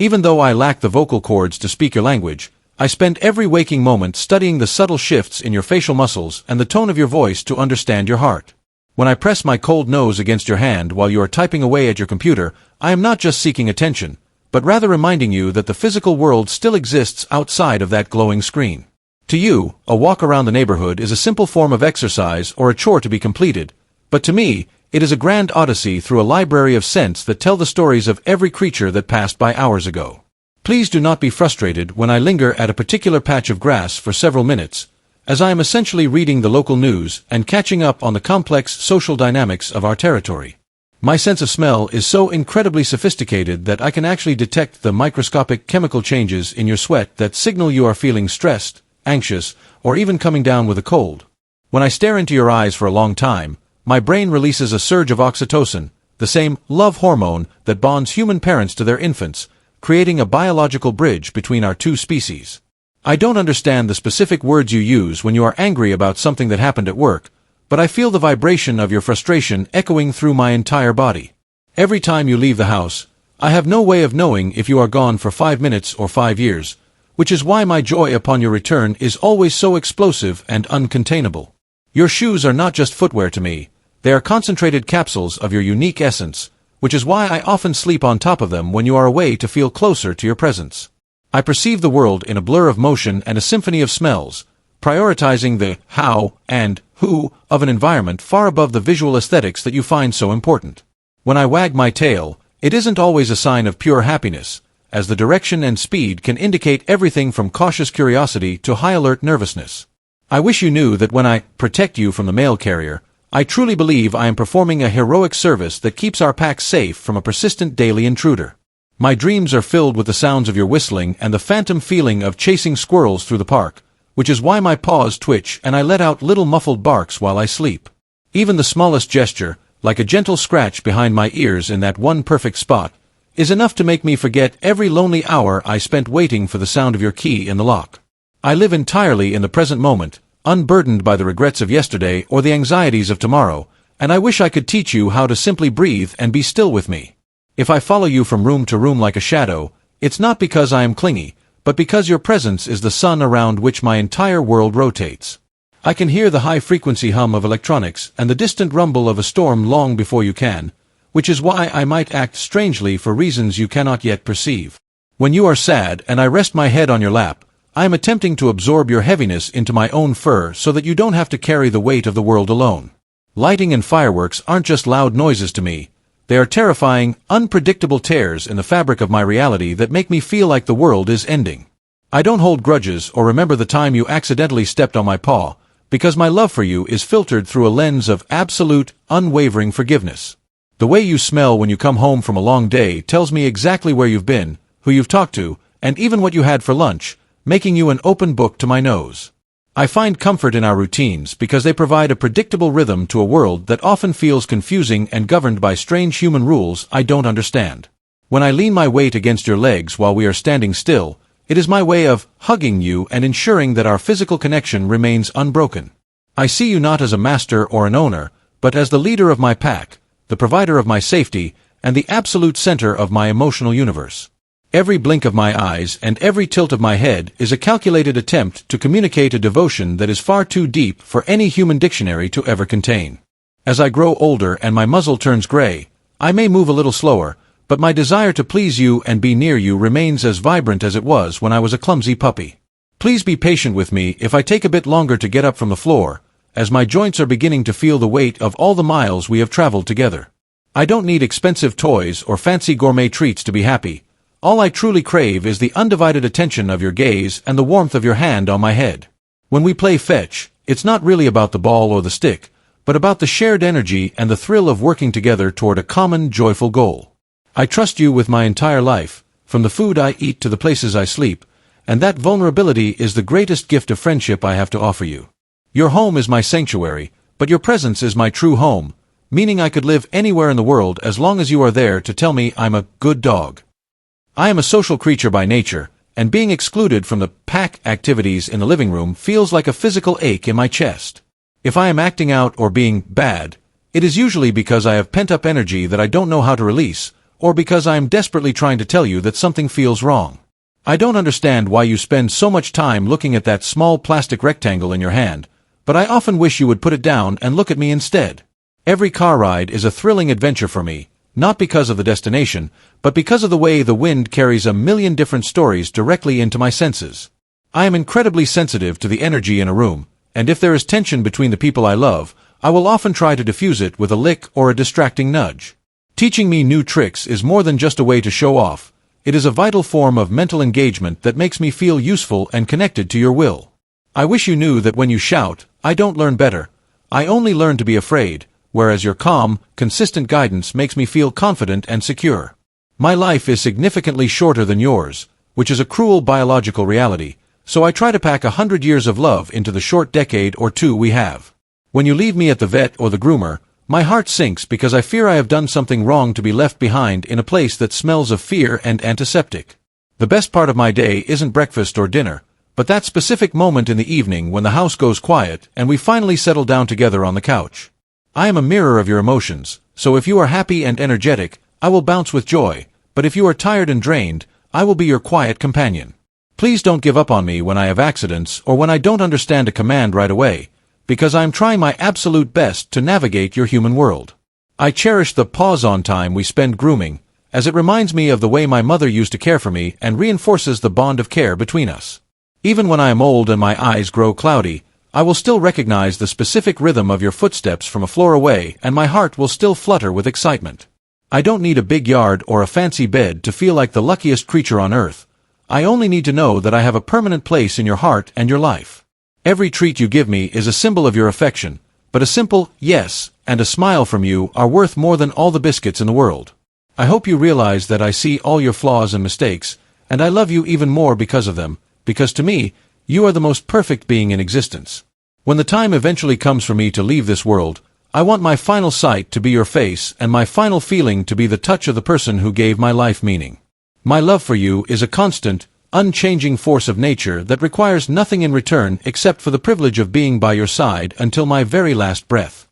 Even though I lack the vocal cords to speak your language, I spend every waking moment studying the subtle shifts in your facial muscles and the tone of your voice to understand your heart. When I press my cold nose against your hand while you are typing away at your computer, I am not just seeking attention, but rather reminding you that the physical world still exists outside of that glowing screen. To you, a walk around the neighborhood is a simple form of exercise or a chore to be completed, but to me, it is a grand odyssey through a library of scents that tell the stories of every creature that passed by hours ago. Please do not be frustrated when I linger at a particular patch of grass for several minutes, as I am essentially reading the local news and catching up on the complex social dynamics of our territory. My sense of smell is so incredibly sophisticated that I can actually detect the microscopic chemical changes in your sweat that signal you are feeling stressed, anxious, or even coming down with a cold. When I stare into your eyes for a long time, my brain releases a surge of oxytocin, the same love hormone that bonds human parents to their infants, creating a biological bridge between our two species. I don't understand the specific words you use when you are angry about something that happened at work, but I feel the vibration of your frustration echoing through my entire body. Every time you leave the house, I have no way of knowing if you are gone for 5 minutes or 5 years, which is why my joy upon your return is always so explosive and uncontainable. Your shoes are not just footwear to me, they are concentrated capsules of your unique essence, which is why I often sleep on top of them when you are away to feel closer to your presence. I perceive the world in a blur of motion and a symphony of smells, prioritizing the how and who of an environment far above the visual aesthetics that you find so important. When I wag my tail, it isn't always a sign of pure happiness, as the direction and speed can indicate everything from cautious curiosity to high-alert nervousness. I wish you knew that when I protect you from the mail carrier, I truly believe I am performing a heroic service that keeps our pack safe from a persistent daily intruder. My dreams are filled with the sounds of your whistling and the phantom feeling of chasing squirrels through the park, which is why my paws twitch and I let out little muffled barks while I sleep. Even the smallest gesture, like a gentle scratch behind my ears in that one perfect spot, is enough to make me forget every lonely hour I spent waiting for the sound of your key in the lock. I live entirely in the present moment, unburdened by the regrets of yesterday or the anxieties of tomorrow, and I wish I could teach you how to simply breathe and be still with me. If I follow you from room to room like a shadow, it's not because I am clingy, but because your presence is the sun around which my entire world rotates. I can hear the high-frequency hum of electronics and the distant rumble of a storm long before you can, which is why I might act strangely for reasons you cannot yet perceive. When you are sad and I rest my head on your lap, I am attempting to absorb your heaviness into my own fur so that you don't have to carry the weight of the world alone. Lighting and fireworks aren't just loud noises to me. They are terrifying, unpredictable tears in the fabric of my reality that make me feel like the world is ending. I don't hold grudges or remember the time you accidentally stepped on my paw, because my love for you is filtered through a lens of absolute, unwavering forgiveness. The way you smell when you come home from a long day tells me exactly where you've been, who you've talked to, and even what you had for lunch, making you an open book to my nose. I find comfort in our routines because they provide a predictable rhythm to a world that often feels confusing and governed by strange human rules I don't understand. When I lean my weight against your legs while we are standing still, it is my way of hugging you and ensuring that our physical connection remains unbroken. I see you not as a master or an owner, but as the leader of my pack, the provider of my safety, and the absolute center of my emotional universe. Every blink of my eyes and every tilt of my head is a calculated attempt to communicate a devotion that is far too deep for any human dictionary to ever contain. As I grow older and my muzzle turns gray, I may move a little slower, but my desire to please you and be near you remains as vibrant as it was when I was a clumsy puppy. Please be patient with me if I take a bit longer to get up from the floor, as my joints are beginning to feel the weight of all the miles we have traveled together. I don't need expensive toys or fancy gourmet treats to be happy. All I truly crave is the undivided attention of your gaze and the warmth of your hand on my head. When we play fetch, it's not really about the ball or the stick, but about the shared energy and the thrill of working together toward a common, joyful goal. I trust you with my entire life, from the food I eat to the places I sleep, and that vulnerability is the greatest gift of friendship I have to offer you. Your home is my sanctuary, but your presence is my true home, meaning I could live anywhere in the world as long as you are there to tell me I'm a good dog. I am a social creature by nature, and being excluded from the pack activities in the living room feels like a physical ache in my chest. If I am acting out or being bad, it is usually because I have pent-up energy that I don't know how to release, or because I am desperately trying to tell you that something feels wrong. I don't understand why you spend so much time looking at that small plastic rectangle in your hand, but I often wish you would put it down and look at me instead. Every car ride is a thrilling adventure for me, not because of the destination, but because of the way the wind carries a million different stories directly into my senses. I am incredibly sensitive to the energy in a room, and if there is tension between the people I love, I will often try to diffuse it with a lick or a distracting nudge. Teaching me new tricks is more than just a way to show off. It is a vital form of mental engagement that makes me feel useful and connected to your will. I wish you knew that when you shout, I don't learn better. I only learn to be afraid, whereas your calm, consistent guidance makes me feel confident and secure. My life is significantly shorter than yours, which is a cruel biological reality, so I try to pack 100 years of love into the short decade or two we have. When you leave me at the vet or the groomer, my heart sinks because I fear I have done something wrong to be left behind in a place that smells of fear and antiseptic. The best part of my day isn't breakfast or dinner, but that specific moment in the evening when the house goes quiet and we finally settle down together on the couch. I am a mirror of your emotions, so if you are happy and energetic, I will bounce with joy, but if you are tired and drained, I will be your quiet companion. Please don't give up on me when I have accidents or when I don't understand a command right away, because I am trying my absolute best to navigate your human world. I cherish the pause-on time we spend grooming, as it reminds me of the way my mother used to care for me and reinforces the bond of care between us. Even when I am old and my eyes grow cloudy, I will still recognize the specific rhythm of your footsteps from a floor away, and my heart will still flutter with excitement. I don't need a big yard or a fancy bed to feel like the luckiest creature on earth. I only need to know that I have a permanent place in your heart and your life. Every treat you give me is a symbol of your affection, but a simple yes and a smile from you are worth more than all the biscuits in the world. I hope you realize that I see all your flaws and mistakes, and I love you even more because of them, because to me, you are the most perfect being in existence. When the time eventually comes for me to leave this world, I want my final sight to be your face and my final feeling to be the touch of the person who gave my life meaning. My love for you is a constant, unchanging force of nature that requires nothing in return except for the privilege of being by your side until my very last breath.